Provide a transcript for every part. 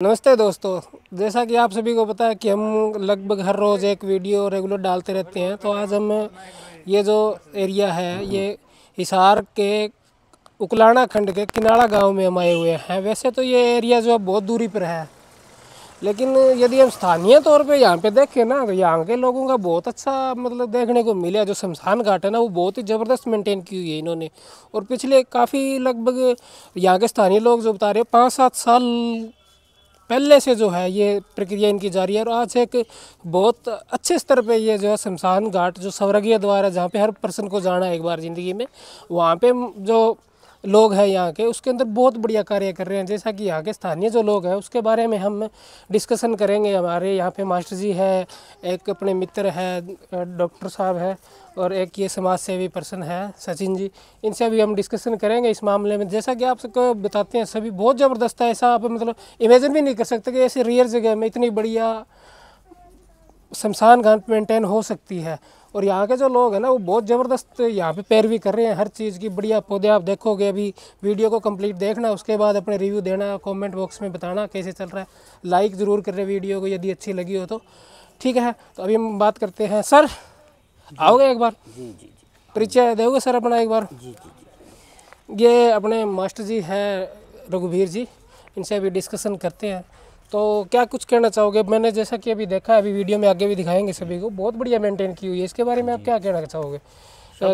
नमस्ते दोस्तों, जैसा कि आप सभी को पता है कि हम लगभग हर रोज़ एक वीडियो रेगुलर डालते रहते हैं। तो आज हम ये जो एरिया है ये हिसार के उकलाना खंड के किनाड़ा गांव में हम आए हुए हैं। वैसे तो ये एरिया जो है बहुत दूरी पर है, लेकिन यदि हम स्थानीय तौर पे यहाँ पे देखें ना तो यहाँ के लोगों का बहुत अच्छा मतलब देखने को मिला। जो शमशान घाट है ना वो बहुत ही ज़बरदस्त मेंटेन की हुई है इन्होंने। और पिछले काफ़ी लगभग यहाँ के स्थानीय लोग जो बता रहे हैं 5-7 साल पहले से जो है ये प्रक्रिया इनकी जारी है। और आज एक बहुत अच्छे स्तर पे ये जो है शमशान घाट जो स्वर्गीय द्वार है, जहाँ पे हर पर्सन को जाना है एक बार ज़िंदगी में, वहाँ पे जो लोग हैं यहाँ के उसके अंदर बहुत बढ़िया कार्य कर रहे हैं। जैसा कि यहाँ के स्थानीय जो लोग हैं उसके बारे में हम डिस्कशन करेंगे। हमारे यहाँ पे मास्टर जी है, एक अपने मित्र है डॉक्टर साहब है, और एक ये समाज सेवी पर्सन है सचिन जी। इनसे भी हम डिस्कशन करेंगे इस मामले में। जैसा कि आप सबको बताते हैं सभी बहुत ज़बरदस्त है, ऐसा आप मतलब इमेजिन भी नहीं कर सकते कि ऐसी रेयर जगह में इतनी बढ़िया शमशान घाट मेंटेन हो सकती है। और यहाँ के जो लोग हैं ना वो बहुत ज़बरदस्त यहाँ पे पैरवी कर रहे हैं हर चीज़ की। बढ़िया पौधे आप देखोगे, अभी वीडियो को कंप्लीट देखना, उसके बाद अपने रिव्यू देना, कमेंट बॉक्स में बताना कैसे चल रहा है। लाइक ज़रूर कर रहे वीडियो को यदि अच्छी लगी हो तो। ठीक है, तो अभी हम बात करते हैं। सर आओगे एक बार? जी जी जी। परिचय दोगे सर अपना एक बार? जी जी जी। ये अपने मास्टर जी हैं रघुवीर जी, इनसे अभी डिस्कशन करते हैं। तो क्या कुछ कहना चाहोगे? मैंने जैसा कि अभी देखा है, अभी वीडियो में आगे भी दिखाएंगे सभी को, बहुत बढ़िया मेंटेन की हुई है। इसके बारे में आप क्या कहना चाहोगे?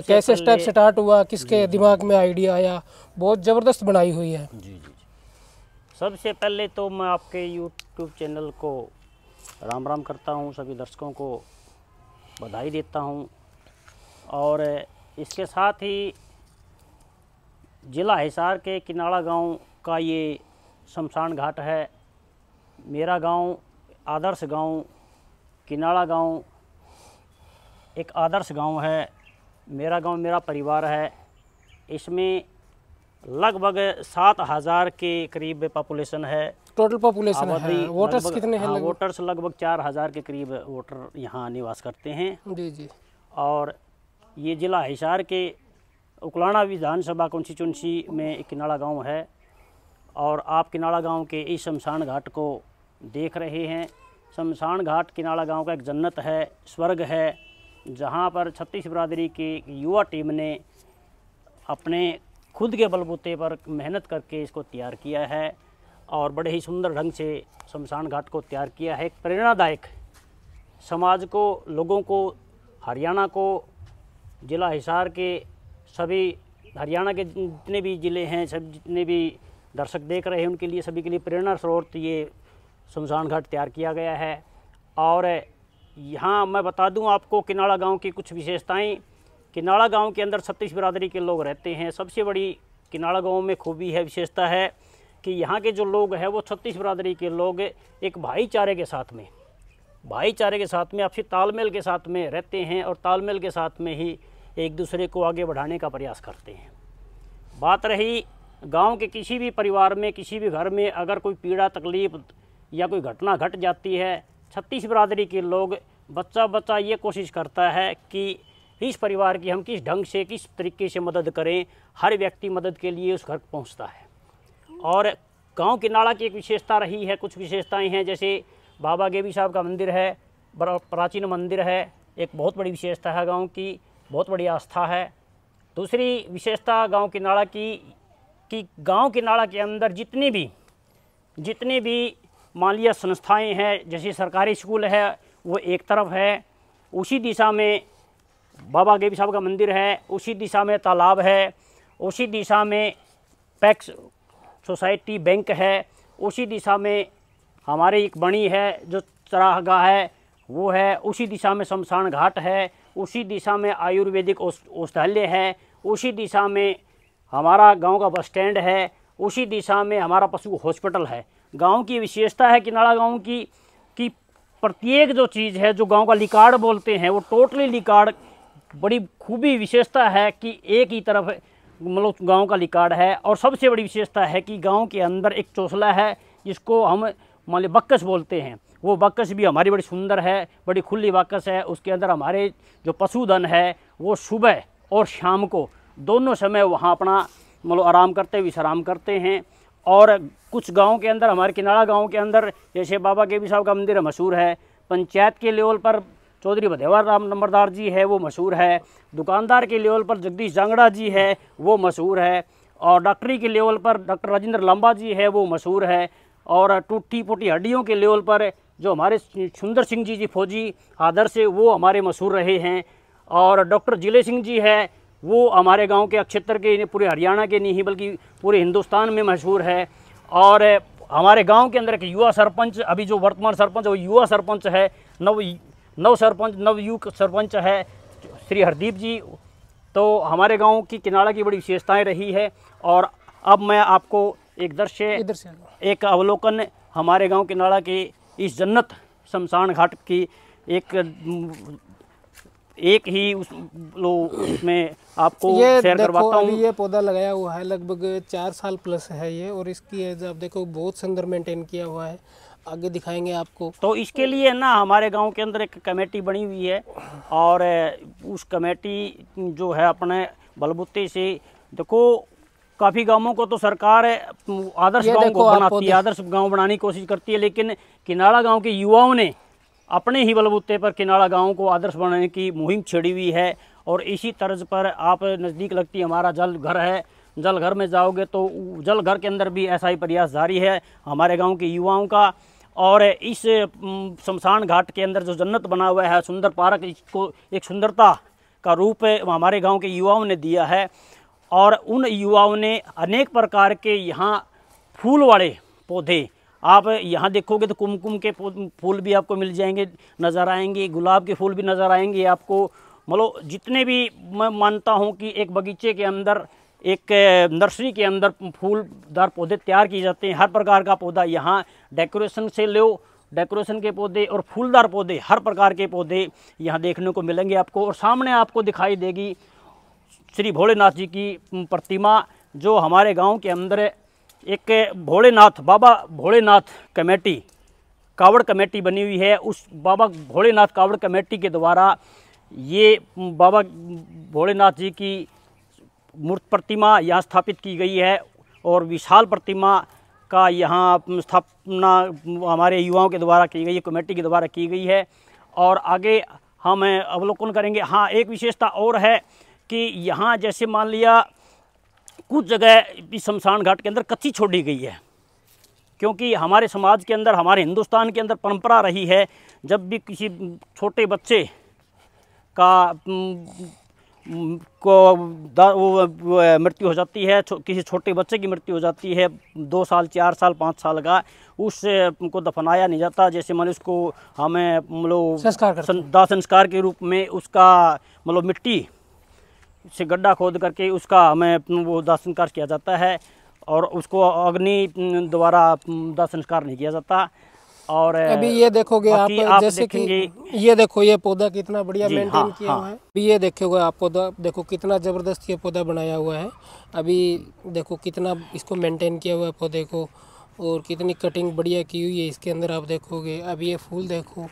कैसे स्टेप स्टार्ट हुआ, किसके दिमाग में आइडिया आया? बहुत ज़बरदस्त बनाई हुई है। जी जी जी। सबसे पहले तो मैं आपके यूट्यूब चैनल को राम राम करता हूँ, सभी दर्शकों को बधाई देता हूँ। और इसके साथ ही ज़िला हिसार के किनाड़ा गांव का ये शमशान घाट है। मेरा गांव आदर्श गांव, किनाड़ा गांव एक आदर्श गांव है। मेरा गांव मेरा परिवार है। इसमें लगभग 7,000 के करीब पॉपुलेशन है। टोटल पॉपुलेशन है। वोटर्स कितने हैं? वोटर्स लगभग 4,000 के करीब वोटर यहाँ निवास करते हैं। जी जी। और ये ज़िला हिसार के उकलाना विधानसभा कॉन्स्टिट्यूंसी में एक किनाड़ा गांव है। और आप किनाड़ा गांव के इस शमशान घाट को देख रहे हैं। शमशान घाट किनाड़ा गांव का एक जन्नत है, स्वर्ग है, जहां पर छत्तीस बिरादरी की युवा टीम ने अपने खुद के बलबूते पर मेहनत करके इसको तैयार किया है। और बड़े ही सुंदर ढंग से शमशान घाट को तैयार किया है। एक प्रेरणादायक समाज को, लोगों को, हरियाणा को, ज़िला हिसार के सभी हरियाणा के जितने भी ज़िले हैं, सब जितने भी दर्शक देख रहे हैं उनके लिए, सभी के लिए प्रेरणा स्रोत ये शमशान घाट तैयार किया गया है। और यहाँ मैं बता दूं आपको किनाड़ा गांव की कुछ विशेषताएं। किनाड़ा गांव के अंदर 36 बिरादरी के लोग रहते हैं। सबसे बड़ी किनाड़ा गांव में खूबी है, विशेषता है कि यहाँ के जो लोग हैं वो 36 बिरादरी के लोग एक भाईचारे के साथ में आपसी तालमेल के साथ में रहते हैं। और तालमेल के साथ में ही एक दूसरे को आगे बढ़ाने का प्रयास करते हैं। बात रही गांव के किसी भी परिवार में, किसी भी घर में अगर कोई पीड़ा तकलीफ़ या कोई घटना घट जाती है, 36 बिरादरी के लोग बच्चा ये कोशिश करता है कि इस परिवार की हम किस ढंग से, किस तरीके से मदद करें। हर व्यक्ति मदद के लिए उस घर पहुंचता है। और गांव किनाड़ा की एक विशेषता रही है, कुछ विशेषताएं हैं, जैसे बाबा गेवी साहब का मंदिर है, बड़ा प्राचीन मंदिर है, एक बहुत बड़ी विशेषता है गाँव की, बहुत बड़ी आस्था है। दूसरी विशेषता गाँव किनाड़ा की कि गाँव किनाड़ा के अंदर जितने भी मालिया संस्थाएं हैं, जैसे सरकारी स्कूल है वो एक तरफ है, उसी दिशा में बाबा गेवी साहब का मंदिर है, उसी दिशा में तालाब है, उसी दिशा में पैक्स सोसाइटी बैंक है, उसी दिशा में हमारी एक बणी है जो चरागाह है वो है, उसी दिशा में शमशान घाट है, उसी दिशा में आयुर्वेदिक औषधालय है, उसी दिशा में हमारा गांव का बस स्टैंड है, उसी दिशा में हमारा पशु हॉस्पिटल है। गांव की विशेषता है किनाड़ा गांव की कि प्रत्येक जो चीज़ है, जो गांव का लिकाड़ बोलते हैं, वो टोटली लिकाड़, बड़ी खूबी विशेषता है कि एक ही तरफ मतलब गांव का लिकाड़ है। और सबसे बड़ी विशेषता है कि गांव के अंदर एक चौसला है जिसको हम मान ली बक्कस बोलते हैं। वो बक्कस भी हमारी बड़ी सुंदर है, बड़ी खुली बक्कस है। उसके अंदर हमारे जो पशुधन है वो सुबह और शाम को दोनों समय वहाँ अपना मतलब आराम करते, विश्राम करते हैं। और कुछ गांव के अंदर, हमारे किनारा गांव के अंदर जैसे बाबा केबी साहब का मंदिर मशहूर है। पंचायत के लेवल पर चौधरी भदेवर राम नंबरदार जी है, वो मशहूर है। दुकानदार के लेवल पर जगदीश जांगड़ा जी है, वो मशहूर है। और डॉक्टरी के लेवल पर डॉक्टर राजेंद्र लांबा जी है, वो मशहूर है। और टूटी फूटी हड्डियों के लेवल पर जो हमारे सुंदर सिंह जी फौजी आदर्श है, वो हमारे मशहूर रहे हैं। और डॉक्टर जिले सिंह जी है, वो हमारे गांव के क्षेत्र के, पूरे हरियाणा के नहीं बल्कि पूरे हिंदुस्तान में मशहूर है। और हमारे गांव के अंदर एक युवा सरपंच, अभी जो वर्तमान सरपंच वो युवा सरपंच है, नवयुवक सरपंच है श्री हरदीप जी। तो हमारे गांव की किनारा की बड़ी विशेषताएं रही है। और अब मैं आपको एक दृश्य, एक अवलोकन हमारे गांव किनारा के इस जन्नत शमशान घाट की एक ही उसमें आपको शेयर करवाता हूँ। ये पौधा लगाया हुआ है लगभग 4 साल प्लस है ये, और इसकी एज आप देखो बहुत सुंदर मेंटेन किया हुआ है। आगे दिखाएंगे आपको। तो इसके लिए ना हमारे गांव के अंदर एक कमेटी बनी हुई है, और उस कमेटी जो है अपने बलबूते से, देखो काफ़ी गांवों को तो सरकार आदर्श गांव को बनाती है, आदर्श गांव बनाने की कोशिश करती है, लेकिन किनारा गांव के युवाओं ने अपने ही बलबूते पर किनारा गांव को आदर्श बनाने की मुहिम छेड़ी हुई है। और इसी तर्ज पर आप नज़दीक लगती हमारा जल घर है, जल घर में जाओगे तो जल घर के अंदर भी ऐसा ही प्रयास जारी है हमारे गांव के युवाओं का। और इस शमशान घाट के अंदर जो जन्नत बना हुआ है, सुंदर पार्क, इसको एक सुंदरता का रूप हमारे गांव के युवाओं ने दिया है। और उन युवाओं ने अनेक प्रकार के यहाँ फूल वाले पौधे, आप यहाँ देखोगे तो कुमकुम के फूल भी आपको मिल जाएंगे, नज़र आएंगे, गुलाब के फूल भी नज़र आएंगे आपको। मतलब जितने भी, मैं मानता हूँ कि एक बगीचे के अंदर, एक नर्सरी के अंदर फूलदार पौधे तैयार किए जाते हैं। हर प्रकार का पौधा यहाँ डेकोरेशन से लो, डेकोरेशन के पौधे और फूलदार पौधे, हर प्रकार के पौधे यहाँ देखने को मिलेंगे आपको। और सामने आपको दिखाई देगी श्री भोलेनाथ जी की प्रतिमा, जो हमारे गांव के अंदर एक भोलेनाथ, बाबा भोलेनाथ कमेटी, कावड़ कमेटी बनी हुई है। उस बाबा भोलेनाथ कावड़ कमेटी के द्वारा ये बाबा भोलेनाथ जी की मूर्त प्रतिमा यहाँ स्थापित की गई है। और विशाल प्रतिमा का यहाँ स्थापना हमारे युवाओं के द्वारा की गई है, कमेटी के द्वारा की गई है। और आगे हम अवलोकन करेंगे। हाँ, एक विशेषता और है कि यहाँ जैसे मान लिया कुछ जगह इस शमशान घाट के अंदर कच्ची छोड़ी गई है, क्योंकि हमारे समाज के अंदर, हमारे हिंदुस्तान के अंदर परंपरा रही है, जब भी किसी छोटे बच्चे का को मृत्यु हो जाती है, किसी छोटे बच्चे की मृत्यु हो जाती है 2 साल 4 साल 5 साल का, उस को दफनाया नहीं जाता। जैसे मैंने उसको हमें मतलब दाह संस्कार के रूप में उसका मतलब मिट्टी से गड्ढा खोद करके उसका हमें वो दाह संस्कार किया जाता है, और उसको अग्नि द्वारा दाह संस्कार नहीं किया जाता। और अभी ये देखोगे आप जैसे कि ये देखो ये पौधा कितना बढ़िया मेंटेन किया हुआ है। अभी ये देखोगे आप पौधा देखो कितना ज़बरदस्त ये पौधा बनाया हुआ है। अभी देखो कितना इसको मेंटेन किया हुआ है पौधे को, और कितनी कटिंग बढ़िया की हुई है इसके अंदर आप देखोगे। अभी ये फूल देखो,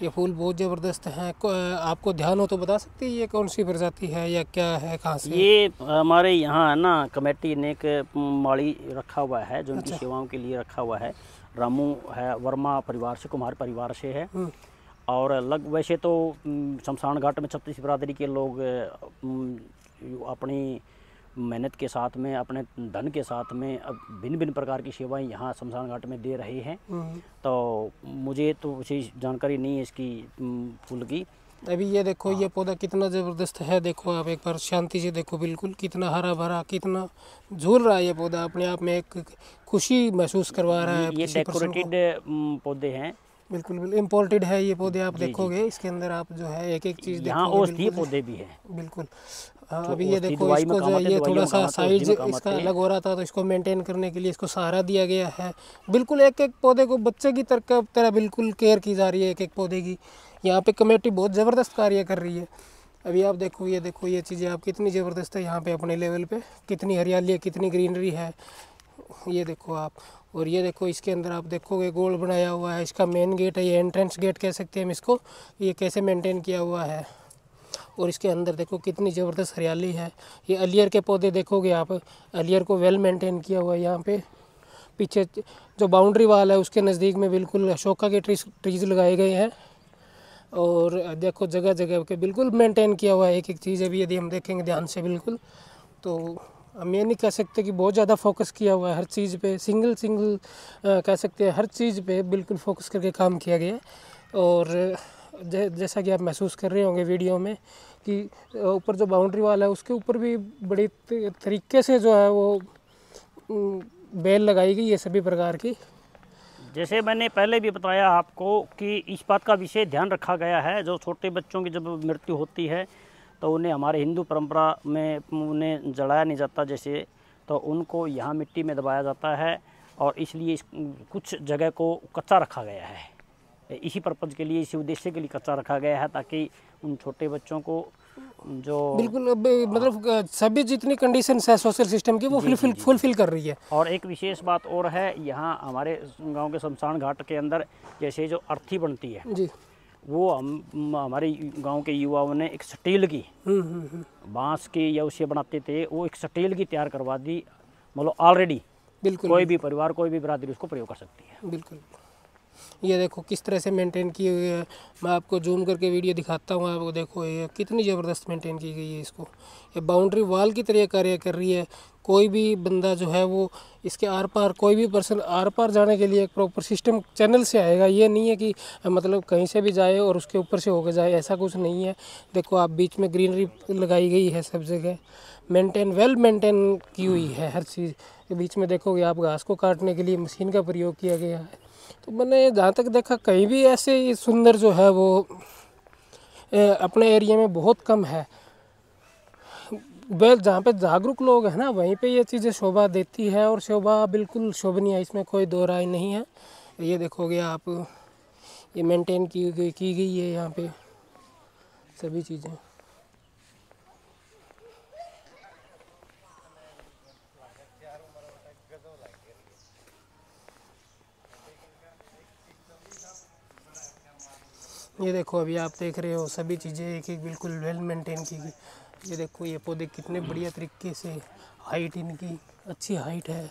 ये फूल बहुत ज़बरदस्त हैं। आपको ध्यान हो तो बता सकते हैं ये कौन सी प्रजाति है या क्या है, कहाँ से? ये हमारे यहाँ है ना, कमेटी ने एक माड़ी रखा हुआ है जो उनकी सेवाओं के लिए रखा हुआ है। रामू है, वर्मा परिवार से, कुमार परिवार से है। और वैसे तो शमशान घाट में 36 बिरादरी के लोग अपनी मेहनत के साथ में, अपने धन के साथ में भिन्न भिन्न प्रकार की सेवाएं यहाँ शमशान घाट में दे रहे हैं। तो मुझे तो विशेष जानकारी नहीं है इसकी फूल की। अभी ये देखो ये पौधा कितना ज़बरदस्त है। देखो आप एक बार शांति से देखो, बिल्कुल कितना हरा भरा, कितना झूल रहा है ये पौधा, अपने आप में एक खुशी महसूस करवा रहा है। ये डेकोरेटेड पौधे हैं, बिल्कुल बिल्कुल इम्पोर्टेड है ये पौधे। आप देखोगे इसके अंदर आप जो है एक एक चीज़ यहाँ औषधीय पौधे भी हैं। बिल्कुल। अभी ये देखो इसको जो ये थोड़ा सा साइज इसका अलग हो रहा था, तो इसको मेंटेन करने के लिए इसको सहारा दिया गया है। बिल्कुल एक एक पौधे को बच्चे की तरह बिल्कुल केयर की जा रही है एक एक पौधे की। यहाँ पे कमेटी बहुत ज़बरदस्त कार्य कर रही है। अभी आप देखो ये चीज़ें आप कितनी ज़बरदस्त है यहाँ पे अपने लेवल पे, कितनी हरियाली है, कितनी ग्रीनरी है, ये देखो आप। और ये देखो इसके अंदर आप देखोगे गोल बनाया हुआ है, इसका मेन गेट है, ये एंट्रेंस गेट कह सकते हैं हम इसको। ये कैसे मेंटेन किया हुआ है, और इसके अंदर देखो कितनी ज़बरदस्त हरियाली है। ये अलियर के पौधे देखोगे आप, अलियर को वेल मेंटेन किया हुआ है यहाँ पे। पीछे जो बाउंड्री वाल है उसके नज़दीक में बिल्कुल अशोका के ट्रीज लगाए गए हैं। और देखो जगह जगह के बिल्कुल मेंटेन किया हुआ है एक एक चीज़। अभी यदि हम देखेंगे ध्यान से बिल्कुल, तो हम ये नहीं कह सकते कि बहुत ज़्यादा फोकस किया हुआ है हर चीज़ पे, सिंगल कह सकते हैं हर चीज़ पे बिल्कुल फोकस करके काम किया गया है। और जैसा कि आप महसूस कर रहे होंगे वीडियो में कि ऊपर जो बाउंड्री वाल है उसके ऊपर भी बड़ी तरीके से जो है वो बेल लगाई गई है सभी प्रकार की। जैसे मैंने पहले भी बताया आपको कि इस बात का विशेष ध्यान रखा गया है, जो छोटे बच्चों की जब मृत्यु होती है तो उन्हें हमारे हिंदू परंपरा में उन्हें जलाया नहीं जाता, जैसे तो उनको यहाँ मिट्टी में दबाया जाता है। और इसलिए कुछ जगह को कच्चा रखा गया है, इसी पर्पज़ के लिए, इसी उद्देश्य के लिए कच्चा रखा गया है, ताकि उन छोटे बच्चों को जो बिल्कुल मतलब सभी जितनी कंडीशंस है सोशल सिस्टम की वो फुलफिल कर रही है। और एक विशेष बात और है, यहाँ हमारे गांव के शमशान घाट के अंदर जैसे जो अर्थी बनती है जी, वो हमारे गांव के युवाओं ने एक स्टील की बांस की या उससे बनाते थे, वो एक स्टील की तैयार करवा दी। मतलब ऑलरेडी बिल्कुल कोई भी परिवार, कोई भी बिरादरी उसको प्रयोग कर सकती है। बिल्कुल। ये देखो किस तरह से मेंटेन की हुई है। मैं आपको जूम करके वीडियो दिखाता हूँ आपको। देखो ये कितनी ज़बरदस्त मेंटेन की गई है इसको। ये बाउंड्री वॉल की तरह कार्य कर रही है। कोई भी बंदा जो है वो इसके आर पार, कोई भी पर्सन आर पार जाने के लिए एक प्रॉपर सिस्टम चैनल से आएगा। ये नहीं है कि मतलब कहीं से भी जाए और उसके ऊपर से होकर जाए, ऐसा कुछ नहीं है। देखो आप बीच में ग्रीनरी लगाई गई है सब जगह, वेल मेंटेन की हुई है हर चीज़। बीच में देखोगे आप घास को काटने के लिए मशीन का प्रयोग किया गया है। तो मैंने जहाँ तक देखा कहीं भी ऐसे सुंदर जो है वो अपने एरिया में बहुत कम है। जहाँ पे जागरूक लोग हैं ना वहीं पे ये चीज़ें शोभा देती है, और शोभा बिल्कुल शोभनीय है, इसमें कोई दो राय नहीं है। ये देखोगे आप, ये मेंटेन की गई है यहाँ पे सभी चीज़ें। ये देखो अभी आप देख रहे हो सभी चीज़ें एक एक बिल्कुल वेल मेंटेन की गई। ये देखो ये पौधे कितने बढ़िया तरीके से, हाइट इनकी अच्छी हाइट है।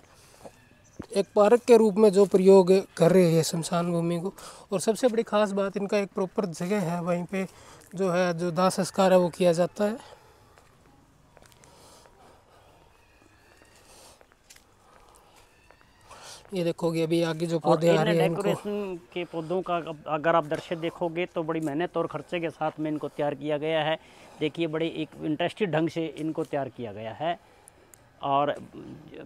एक पार्क के रूप में जो प्रयोग कर रहे हैं शमशान भूमि को। और सबसे बड़ी खास बात, इनका एक प्रॉपर जगह है, वहीं पे जो है जो दाह संस्कार है वो किया जाता है। ये देखोगे अभी आगे जो पौधे आ रहे हैं डेकोरेशन के पौधों का अगर आप दृश्य देखोगे तो बड़ी मेहनत और खर्चे के साथ में इनको तैयार किया गया है। देखिए बड़े एक इंटरेस्टेड ढंग से इनको तैयार किया गया है। और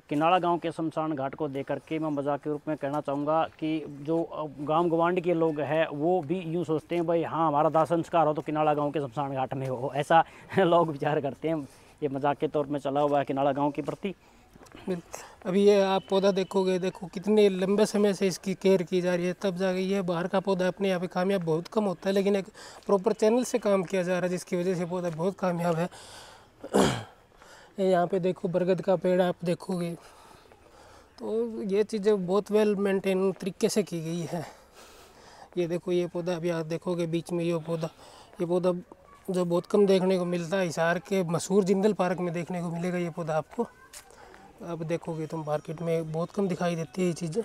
किनाड़ा गांव के शमशान घाट को देख करके मैं मजाक के रूप में कहना चाहूँगा कि जो गांव गवांड के लोग हैं वो भी यूँ सोचते हैं भाई हाँ हमारा दाह संस्कार हो तो किनाड़ा गाँव के शमशान घाट में हो, ऐसा लोग विचार करते हैं। ये मजाक के तौर में चला हुआ है किनाड़ा गाँव के प्रति। अभी ये आप पौधा देखोगे, देखो कितने लंबे समय से इसकी केयर की जा रही है, तब जाके ये बाहर का पौधा अपने यहाँ पे कामयाब बहुत कम होता है, लेकिन एक प्रॉपर चैनल से काम किया जा रहा है जिसकी वजह से पौधा बहुत कामयाब है। यहाँ पे देखो बरगद का पेड़ आप देखोगे, तो ये चीज़ें बहुत वेल मेंटेन तरीके से की गई है। ये देखो ये पौधा अभी आप देखोगे बीच में, ये पौधा जो बहुत कम देखने को मिलता है, हिसार के मशहूर जिंदल पार्क में देखने को मिलेगा ये पौधा आपको। अब देखोगे तुम मार्केट में बहुत कम दिखाई देती है ये चीज़ें।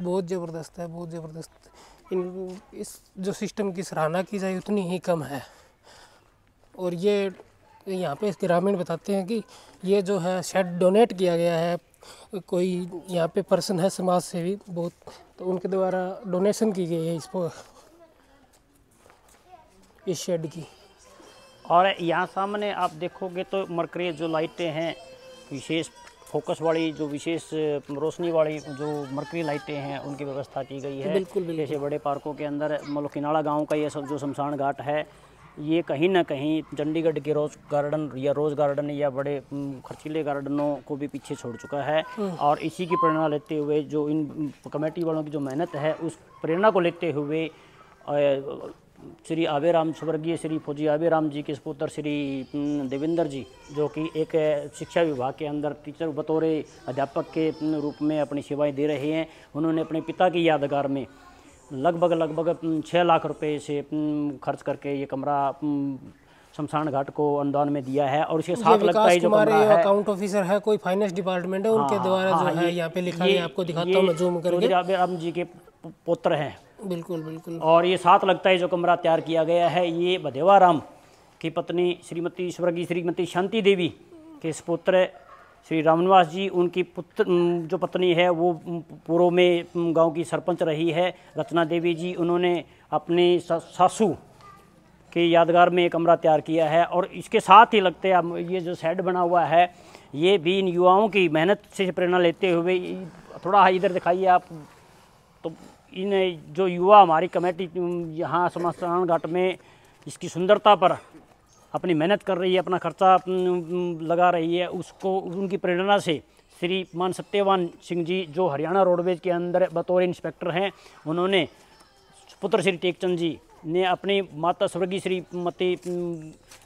बहुत ज़बरदस्त है, बहुत ज़बरदस्त। इस जो सिस्टम की सराहना की जाए उतनी ही कम है। और ये यहाँ पे ग्रामीण बताते हैं कि ये जो है शेड डोनेट किया गया है, कोई यहाँ पे पर्सन है समाज सेवी बहुत, तो उनके द्वारा डोनेशन की गई है इस शेड की। और यहाँ सामने आप देखोगे तो मरकरी जो लाइटें हैं, विशेष फोकस वाली, जो विशेष रोशनी वाली जो मरकरी लाइटें हैं उनकी व्यवस्था की गई है। बिल्कुल। जैसे बड़े पार्कों के अंदर मतलब किनाड़ा गांव का ये सब जो शमशान घाट है, ये कहीं ना कहीं चंडीगढ़ के रोज़ गार्डन या बड़े खर्चीले गार्डनों को भी पीछे छोड़ चुका है। और इसी की प्रेरणा लेते हुए जो इन कमेटी वालों की जो मेहनत है, उस प्रेरणा को लेते हुए श्री आबेराम, स्वर्गीय श्री फौजी आबेराम जी के सपुत्र श्री देवेंद्र जी, जो कि एक शिक्षा विभाग के अंदर टीचर बतौर अध्यापक के रूप में अपनी सेवाएं दे रहे हैं। उन्होंने अपने पिता की यादगार में लगभग 6 लाख रुपए से खर्च करके ये कमरा शमशान घाट को अनुदान में दिया है। और इसके ये साथ लगता है विकास जो कुमार कमरा ये है, अकाउंट ऑफिसर है, कोई फाइनेंस डिपार्टमेंट है, उनके द्वारा जो है यहाँ पे लिखा गया, आपको दिखाता हूँ मैं जूम करके। चौधरी आबेराम जी के पुत्र हैं। बिल्कुल बिल्कुल। और ये साथ लगता है जो कमरा तैयार किया गया है, ये भदेवाराम की पत्नी श्रीमती स्वर्गीय श्रीमती शांति देवी के सुपुत्र श्री रामनिवास जी, उनकी पुत्र जो पत्नी है वो पूर्व में गांव की सरपंच रही है रचना देवी जी, उन्होंने अपनी सासू के यादगार में एक कमरा तैयार किया है। और इसके साथ ही लगते हैं ये जो शेड बना हुआ है, ये भी इन युवाओं की मेहनत से प्रेरणा लेते हुए, थोड़ा इधर दिखाइए आप, तो इन जो युवा हमारी कमेटी यहाँ शमशान घाट में इसकी सुंदरता पर अपनी मेहनत कर रही है, अपना खर्चा लगा रही है, उसको उनकी प्रेरणा से श्रीमान सत्यवान सिंह जी जो हरियाणा रोडवेज के अंदर बतौर इंस्पेक्टर हैं, उन्होंने पुत्र श्री टेकचंद जी ने अपनी माता स्वर्गीय श्रीमती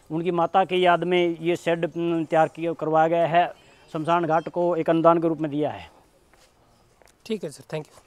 उनकी माता की याद में ये शेड तैयार किया करवाया गया है, शमशान घाट को एक अनुदान के रूप में दिया है। ठीक है सर, थैंक यू।